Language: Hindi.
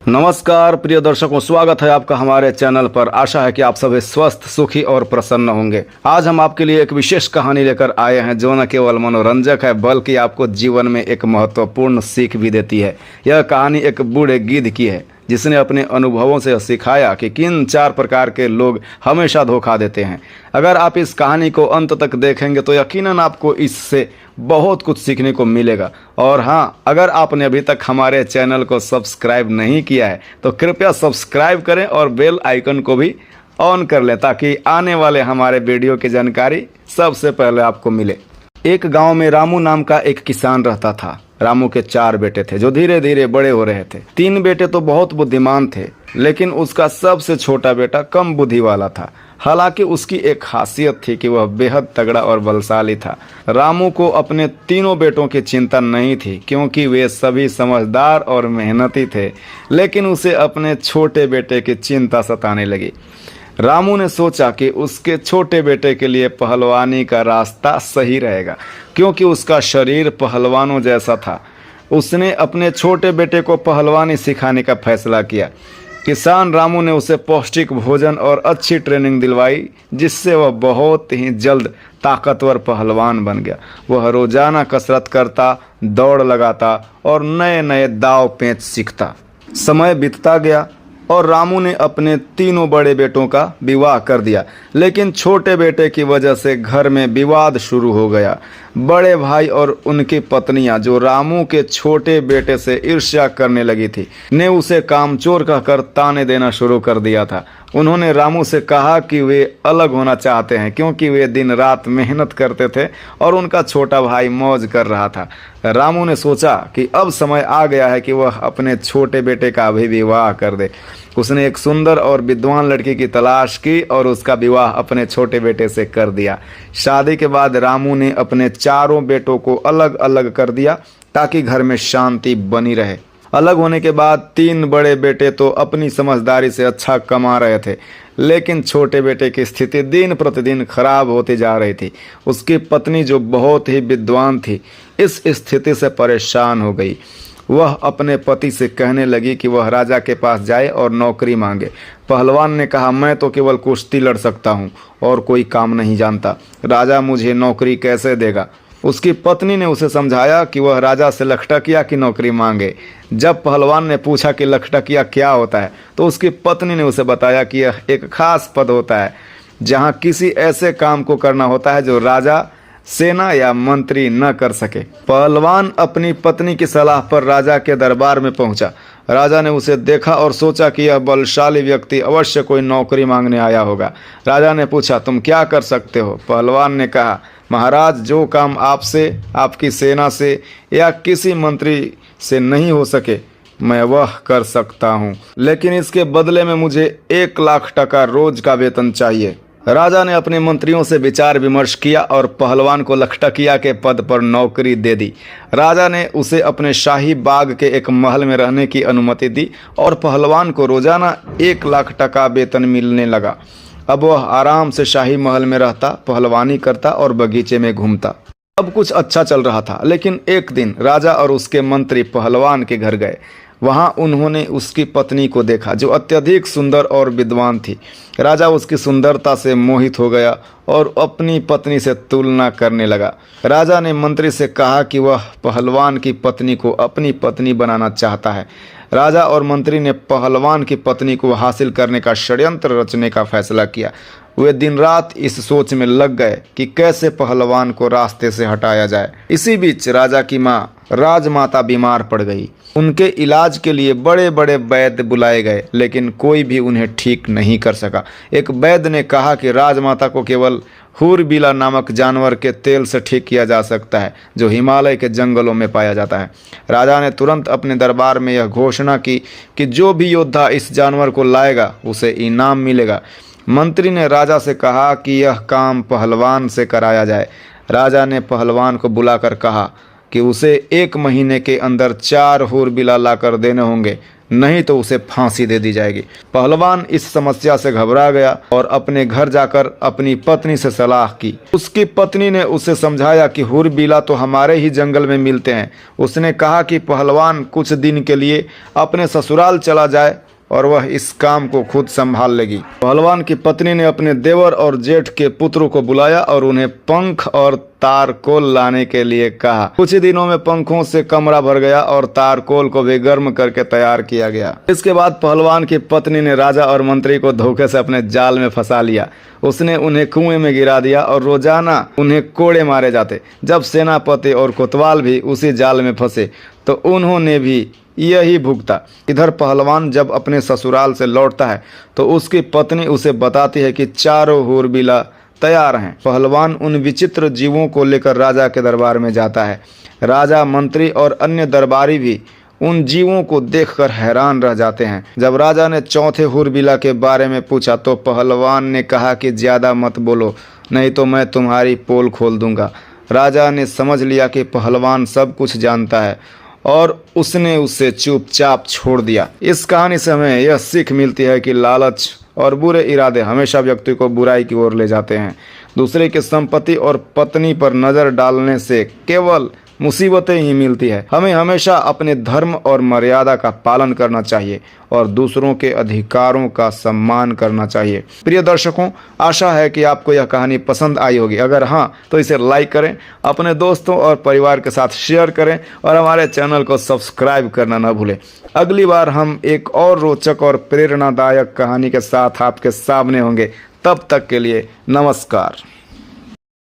नमस्कार प्रिय दर्शकों, स्वागत है आपका हमारे चैनल पर। आशा है कि आप सभी स्वस्थ, सुखी और प्रसन्न होंगे। आज हम आपके लिए एक विशेष कहानी लेकर आए हैं जो न केवल मनोरंजक है बल्कि आपको जीवन में एक महत्वपूर्ण सीख भी देती है। यह कहानी एक बूढ़े गिद्ध की है जिसने अपने अनुभवों से सिखाया कि किन 4 प्रकार के लोग हमेशा धोखा देते हैं। अगर आप इस कहानी को अंत तक देखेंगे तो यकीनन आपको इससे बहुत कुछ सीखने को मिलेगा। और हाँ, अगर आपने अभी तक हमारे चैनल को सब्सक्राइब नहीं किया है तो कृपया सब्सक्राइब करें और बेल आइकन को भी ऑन कर लें ताकि आने वाले हमारे वीडियो की जानकारी सबसे पहले आपको मिले। एक गांव में रामू नाम का एक किसान रहता था। रामू के 4 बेटे थे जो धीरे धीरे बड़े हो रहे थे। 3 बेटे तो बहुत बुद्धिमान थे, लेकिन उसका सबसे छोटा बेटा कम बुद्धि वाला था। हालांकि उसकी एक खासियत थी कि वह बेहद तगड़ा और बलशाली था। रामू को अपने तीनों बेटों की चिंता नहीं थी क्योंकि वे सभी समझदार और मेहनती थे, लेकिन उसे अपने छोटे बेटे की चिंता सताने लगी। रामू ने सोचा कि उसके छोटे बेटे के लिए पहलवानी का रास्ता सही रहेगा क्योंकि उसका शरीर पहलवानों जैसा था। उसने अपने छोटे बेटे को पहलवानी सिखाने का फैसला किया। किसान रामू ने उसे पौष्टिक भोजन और अच्छी ट्रेनिंग दिलवाई जिससे वह बहुत ही जल्द ताकतवर पहलवान बन गया। वह रोजाना कसरत करता, दौड़ लगाता और नए नए दांव पेंच सीखता। समय बीतता गया और रामू ने अपने तीनों बड़े बेटों का विवाह कर दिया, लेकिन छोटे बेटे की वजह से घर में विवाद शुरू हो गया। बड़े भाई और उनकी पत्नियां जो रामू के छोटे बेटे से ईर्ष्या करने लगी थी ने उसे कामचोर कहकर ताने देना शुरू कर दिया था। उन्होंने रामू से कहा कि वे अलग होना चाहते हैं क्योंकि वे दिन रात मेहनत करते थे और उनका छोटा भाई मौज कर रहा था। रामू ने सोचा कि अब समय आ गया है कि वह अपने छोटे बेटे का भी विवाह कर दे। उसने एक सुंदर और विद्वान लड़की की तलाश की और उसका विवाह अपने छोटे बेटे से कर दिया। शादी के बाद रामू ने अपने चारों बेटों को अलग अलग कर दिया ताकि घर में शांति बनी रहे। अलग होने के बाद 3 बड़े बेटे तो अपनी समझदारी से अच्छा कमा रहे थे, लेकिन छोटे बेटे की स्थिति दिन प्रतिदिन खराब होती जा रही थी। उसकी पत्नी जो बहुत ही विद्वान थी इस स्थिति से परेशान हो गई। वह अपने पति से कहने लगी कि वह राजा के पास जाए और नौकरी मांगे। पहलवान ने कहा, मैं तो केवल कुश्ती लड़ सकता हूँ और कोई काम नहीं जानता। राजा मुझे नौकरी कैसे देगा? उसकी पत्नी ने उसे समझाया कि वह राजा से लखटकिया की नौकरी मांगे। जब पहलवान ने पूछा कि लखटकिया क्या होता है तो उसकी पत्नी ने उसे बताया कि यह एक खास पद होता है जहाँ किसी ऐसे काम को करना होता है जो राजा, सेना या मंत्री न कर सके। पहलवान अपनी पत्नी की सलाह पर राजा के दरबार में पहुंचा। राजा ने उसे देखा और सोचा कि यह बलशाली व्यक्ति अवश्य कोई नौकरी मांगने आया होगा। राजा ने पूछा, तुम क्या कर सकते हो? पहलवान ने कहा, महाराज, जो काम आपसे, आपकी सेना से या किसी मंत्री से नहीं हो सके मैं वह कर सकता हूँ, लेकिन इसके बदले में मुझे 1 लाख टका रोज का वेतन चाहिए। राजा ने अपने मंत्रियों से विचार विमर्श किया और पहलवान को लखटकिया के पद पर नौकरी दे दी। राजा ने उसे अपने शाही बाग के एक महल में रहने की अनुमति दी और पहलवान को रोजाना 1 लाख टका वेतन मिलने लगा। अब वह आराम से शाही महल में रहता, पहलवानी करता और बगीचे में घूमता। अब कुछ अच्छा चल रहा था, लेकिन एक दिन राजा और उसके मंत्री पहलवान के घर गए। वहां उन्होंने उसकी पत्नी को देखा जो अत्यधिक सुंदर और विद्वान थी। राजा उसकी सुंदरता से मोहित हो गया और अपनी पत्नी से तुलना करने लगा। राजा ने मंत्री से कहा कि वह पहलवान की पत्नी को अपनी पत्नी बनाना चाहता है। राजा और मंत्री ने पहलवान की पत्नी को हासिल करने का षड्यंत्र रचने का फैसला किया। वे दिन रात इस सोच में लग गए कि कैसे पहलवान को रास्ते से हटाया जाए। इसी बीच राजा की माँ राजमाता बीमार पड़ गई। उनके इलाज के लिए बड़े बड़े वैद्य बुलाए गए, लेकिन कोई भी उन्हें ठीक नहीं कर सका। एक वैद्य ने कहा कि राजमाता को केवल हूरबिला नामक जानवर के तेल से ठीक किया जा सकता है जो हिमालय के जंगलों में पाया जाता है। राजा ने तुरंत अपने दरबार में यह घोषणा की कि जो भी योद्धा इस जानवर को लाएगा उसे इनाम मिलेगा। मंत्री ने राजा से कहा कि यह काम पहलवान से कराया जाए। राजा ने पहलवान को बुलाकर कहा कि उसे 1 महीने के अंदर 4 हूरबिला लाकर देने होंगे। नहीं तो उसे फांसी दे दी जाएगी। पहलवान इस समस्या से घबरा गया और अपने घर जाकर अपनी पत्नी से सलाह की। उसकी पत्नी ने उसे समझाया कि हुरबिला तो हमारे ही जंगल में मिलते हैं। उसने कहा कि पहलवान कुछ दिन के लिए अपने ससुराल चला जाए और वह इस काम को खुद संभाल लेगी। पहलवान की पत्नी ने अपने देवर और जेठ के पुत्रों को बुलाया और उन्हें पंख और तारकोल लाने के लिए कहा। कुछ ही दिनों में पंखों से कमरा भर गया और तारकोल को भी गर्म करके तैयार किया गया। इसके बाद पहलवान की पत्नी ने राजा और मंत्री को धोखे से अपने जाल में फंसा लिया। उसने उन्हें कुएं में गिरा दिया और रोजाना उन्हें कोड़े मारे जाते। जब सेनापति और कोतवाल भी उसी जाल में फंसे तो उन्होंने भी यही भुगता। इधर पहलवान जब अपने ससुराल से लौटता है तो उसकी पत्नी उसे बताती है कि चारों हुरबिला तैयार हैं। पहलवान उन विचित्र जीवों को लेकर राजा के दरबार में जाता है। राजा, मंत्री और अन्य दरबारी भी उन जीवों को देखकर हैरान रह जाते हैं। जब राजा ने चौथे हुरबिला के बारे में पूछा तो पहलवान ने कहा कि ज़्यादा मत बोलो, नहीं तो मैं तुम्हारी पोल खोल दूंगा। राजा ने समझ लिया कि पहलवान सब कुछ जानता है और उसने उसे चुपचाप छोड़ दिया। इस कहानी से हमें यह सीख मिलती है कि लालच और बुरे इरादे हमेशा व्यक्ति को बुराई की ओर ले जाते हैं। दूसरे की संपत्ति और पत्नी पर नज़र डालने से केवल मुसीबतें ही मिलती है। हमें हमेशा अपने धर्म और मर्यादा का पालन करना चाहिए और दूसरों के अधिकारों का सम्मान करना चाहिए। प्रिय दर्शकों, आशा है कि आपको यह कहानी पसंद आई होगी। अगर हाँ तो इसे लाइक करें, अपने दोस्तों और परिवार के साथ शेयर करें और हमारे चैनल को सब्सक्राइब करना न भूलें। अगली बार हम एक और रोचक और प्रेरणादायक कहानी के साथ आपके सामने होंगे। तब तक के लिए नमस्कार।